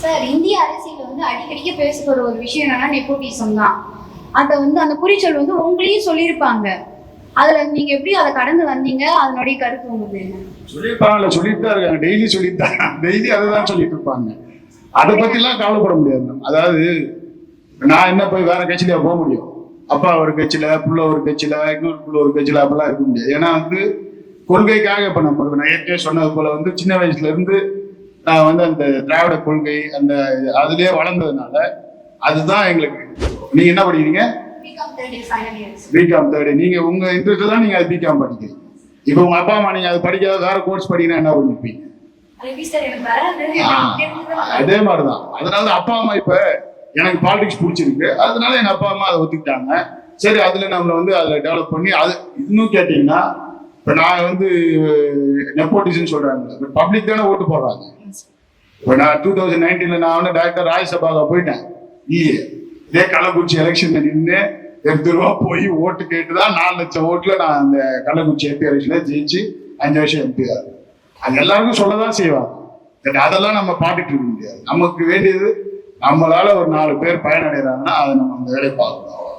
Sir, இந்திய அரசியல் அடிக்கடிக்கு பேசப்படுற ஒரு விஷயம் என்னன்னா நெப்போட்டிசம் தான். அதை அந்த குறிச்சொல் உங்களையும் சொல்லியிருப்பாங்க. அதுல நீங்க எப்படி அதை கடந்து வந்தீங்க? அதனுடைய கருத்து உங்களுக்கு என்ன? சொல்லியிருப்பாங்கல்ல, சொல்லிட்டு தான் இருக்காங்க. டெய்லி அதை தான் சொல்லிட்டு இருப்பாங்க. அதை பத்தி எல்லாம் கவலைப்பட முடியாது. அதாவது நான் என்ன போய் வேற கட்சியில போக முடியும்? அப்பா ஒரு கட்சியில, புள்ள ஒரு கட்சியில, இன்னொரு புள்ள ஒரு கட்சியில அப்படிலாம் இருக்க முடியாது. ஏன்னா கொள்கைக்காக இப்ப நம்ம நான் ஏற்கனவே சொன்னது போல சின்ன வயசுல இருந்து நான் அந்த திராவிட கொள்கை அதுலயே வளர்ந்ததுனால அதுதான் எங்களுக்கு. நீங்க என்ன படிக்கிறீங்க? BCom third. நீங்க உங்க இன்ட்ரெஸ்ட் தான் நீங்க அது பிகாம் படிக்கிறீங்க. இப்ப உங்க அப்பா அம்மா நீங்க அது படிக்காத வேற கோர்ஸ் படிக்கணும் என்ன பண்ணிருப்பீங்க? அதே மாதிரிதான். அதனால அப்பா அம்மா இப்ப எனக்கு பாலிடிக்ஸ் பிடிச்சிருக்கு, அதனால எங்க அப்பா அம்மா அதை ஒத்துக்கிட்டாங்க. சரி, அதுல நம்மள அதுல டெவலப் பண்ணி அது இன்னும் கேட்டீங்கன்னா இப்ப நான் நெப்போட்டிசம் சொல்றாங்க, பப்ளிக் தானே ஓட்டு போடுறாங்க. இப்போ நான் 2019 நான் டாக்டர் ராஜ்யசபாவை போயிட்டேன். இதே கள்ளக்குறிச்சி எலெக்ஷன்ல நின்று 2 ரூபா போய் ஓட்டு கேட்டுதான் 4 லட்சம் ஓட்டுல நான் அந்த கள்ளக்குறிச்சி எம்பி எலெக்ஷன்ல ஜெயிச்சு 5 வருஷம் எம்பி ஆகும். அது எல்லாருக்கும் சொல்லதான் செய்வாங்க. அதெல்லாம் நம்ம பாட்டுட்டு இருக்க முடியாது. நமக்கு வேண்டியது நம்மளால ஒரு 4 பேர் பயனடைறாங்கன்னா அதை நம்ம அந்த வேலையை பார்க்கணும்.